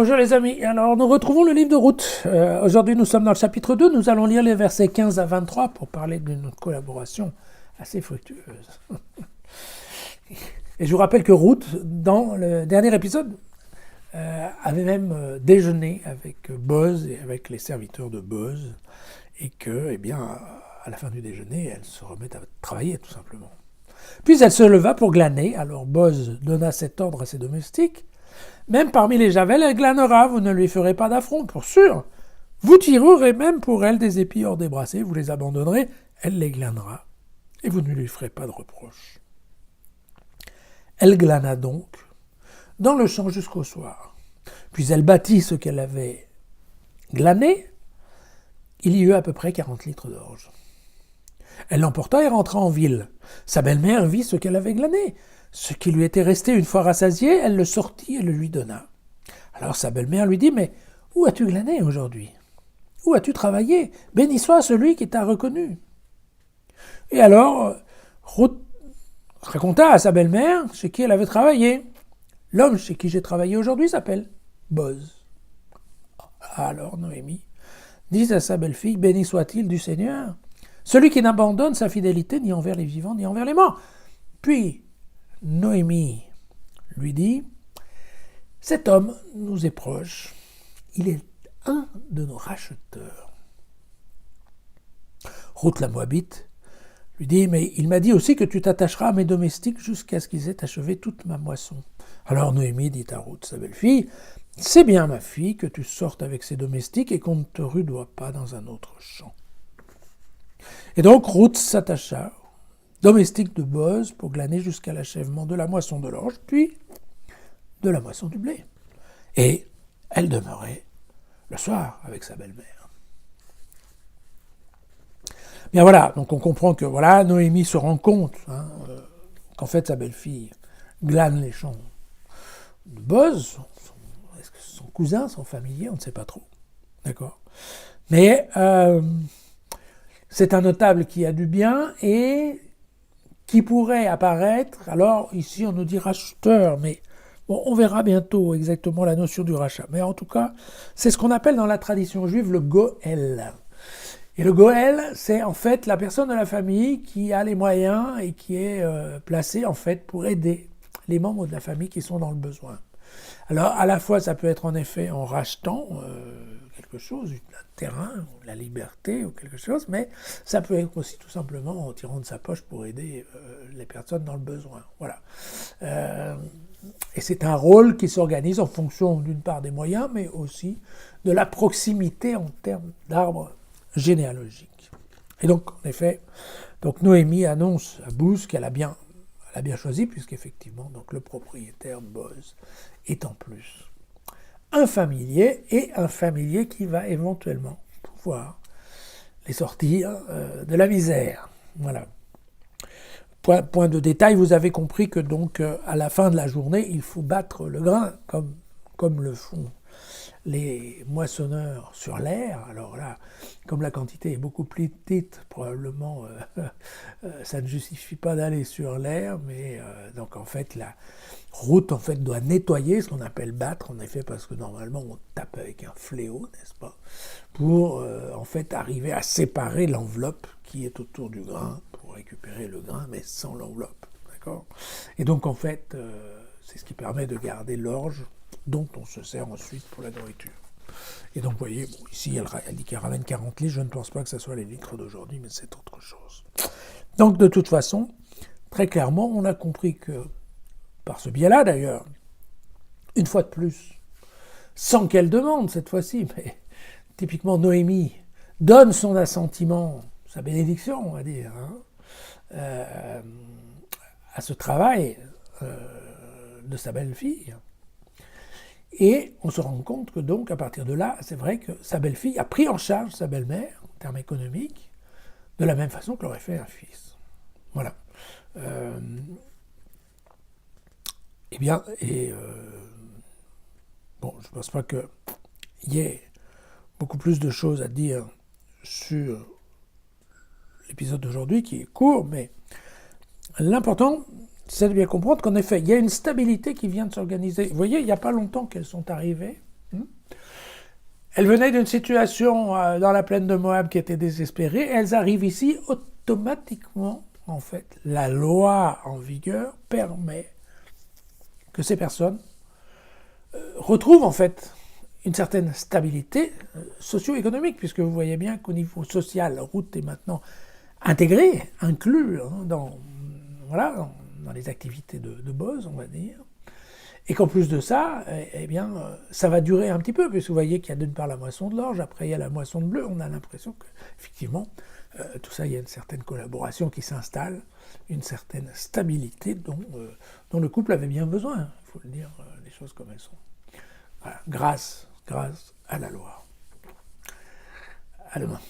Bonjour les amis, alors nous retrouvons le livre de Ruth. Aujourd'hui nous sommes dans le chapitre 2, nous allons lire les versets 15 à 23 pour parler d'une collaboration assez fructueuse. Et je vous rappelle que Ruth, dans le dernier épisode, avait même déjeuné avec Boz et avec les serviteurs de Boz, et que, eh bien, à la fin du déjeuner, elle se remet à travailler tout simplement. Puis elle se leva pour glaner, alors Boz donna cet ordre à ses domestiques: même parmi les javelles, elle glanera, vous ne lui ferez pas d'affront, pour sûr. Vous tirerez même pour elle des épis hors des brassées, vous les abandonnerez, elle les glanera, et vous ne lui ferez pas de reproche. Elle glana donc dans le champ jusqu'au soir. Puis elle battit ce qu'elle avait glané. Il y eut à peu près 40 litres d'orge. Elle l'emporta et rentra en ville. Sa belle-mère vit ce qu'elle avait glané. Ce qui lui était resté une fois rassasié, elle le sortit et le lui donna. Alors sa belle-mère lui dit: mais où as-tu glané aujourd'hui? Où as-tu travaillé? Béni soit celui qui t'a reconnu. Et alors, Ruth raconta à sa belle-mère chez qui elle avait travaillé. L'homme chez qui j'ai travaillé aujourd'hui s'appelle Boz. Alors Noémie dit à sa belle-fille: béni soit-il du Seigneur, celui qui n'abandonne sa fidélité ni envers les vivants ni envers les morts. Puis Noémie lui dit: cet homme nous est proche, il est un de nos racheteurs. Ruth la Moabite lui dit: mais il m'a dit aussi que tu t'attacheras à mes domestiques jusqu'à ce qu'ils aient achevé toute ma moisson. Alors Noémie dit à Ruth, sa belle-fille: c'est bien, ma fille, que tu sortes avec ces domestiques et qu'on ne te rudoie pas dans un autre champ. Et donc Ruth s'attacha aux domestiques de Boz pour glaner jusqu'à l'achèvement de la moisson de l'orge, puis de la moisson du blé. Et elle demeurait le soir avec sa belle-mère. Bien voilà, donc on comprend que voilà, Noémie se rend compte qu'en fait sa belle-fille glane les champs de Boz, est-ce que son cousin, son familier, on ne sait pas trop. D'accord. Mais c'est un notable qui a du bien et qui pourrait apparaître, alors ici on nous dit racheteur, mais bon, on verra bientôt exactement la notion du rachat. Mais en tout cas, c'est ce qu'on appelle dans la tradition juive le Goël. Et le Goël, c'est en fait la personne de la famille qui a les moyens et qui est placée en fait pour aider les membres de la famille qui sont dans le besoin. Alors à la fois ça peut être en effet en rachetant quelque chose, un terrain, ou la liberté ou quelque chose, mais ça peut être aussi tout simplement en tirant de sa poche pour aider les personnes dans le besoin. Voilà. Et c'est un rôle qui s'organise en fonction d'une part des moyens, mais aussi de la proximité en termes d'arbre généalogique. Et donc, en effet, donc Noémie annonce à Boz qu'elle a bien choisi, puisqu'effectivement, donc le propriétaire Boz est en plus un familier, et un familier qui va éventuellement pouvoir les sortir de la misère. Voilà. Point de détail, vous avez compris que donc à la fin de la journée, il faut battre le grain, comme le font les moissonneurs sur l'air. Alors là, comme la quantité est beaucoup plus petite, probablement ça ne justifie pas d'aller sur l'air, mais donc en fait la route doit nettoyer, ce qu'on appelle battre, en effet, parce que normalement on tape avec un fléau, n'est-ce pas, pour en fait arriver à séparer l'enveloppe qui est autour du grain, pour récupérer le grain, mais sans l'enveloppe, d'accord. Et donc en fait, c'est ce qui permet de garder l'orge dont on se sert ensuite pour la nourriture. Et donc, vous voyez, bon, ici, elle dit qu'elle ramène 40 litres, je ne pense pas que ce soit les litres d'aujourd'hui, mais c'est autre chose. Donc, de toute façon, très clairement, on a compris que, par ce biais-là d'ailleurs, une fois de plus, sans qu'elle demande cette fois-ci, mais typiquement Noémie donne son assentiment, sa bénédiction, on va dire, à ce travail de sa belle-fille. Et on se rend compte que donc, à partir de là, c'est vrai que sa belle-fille a pris en charge sa belle-mère, en termes économiques, de la même façon que l'aurait fait un fils. Voilà. Bon, je ne pense pas qu'il y ait beaucoup plus de choses à dire sur l'épisode d'aujourd'hui, qui est court, mais l'important, c'est de bien comprendre qu'en effet, il y a une stabilité qui vient de s'organiser. Vous voyez, il n'y a pas longtemps qu'elles sont arrivées, Elles venaient d'une situation dans la plaine de Moab qui était désespérée. Elles arrivent ici automatiquement. En fait, la loi en vigueur permet que ces personnes retrouvent en fait une certaine stabilité socio-économique, puisque vous voyez bien qu'au niveau social, la route est maintenant intégrée, inclue dans les activités de base, on va dire. Et qu'en plus de ça, ça va durer un petit peu, puisque vous voyez qu'il y a d'une part la moisson de l'orge, après il y a la moisson de bleu. On a l'impression qu'effectivement, tout ça, il y a une certaine collaboration qui s'installe, une certaine stabilité dont le couple avait bien besoin. Il faut le dire, les choses comme elles sont. Voilà, grâce à la loi. À demain.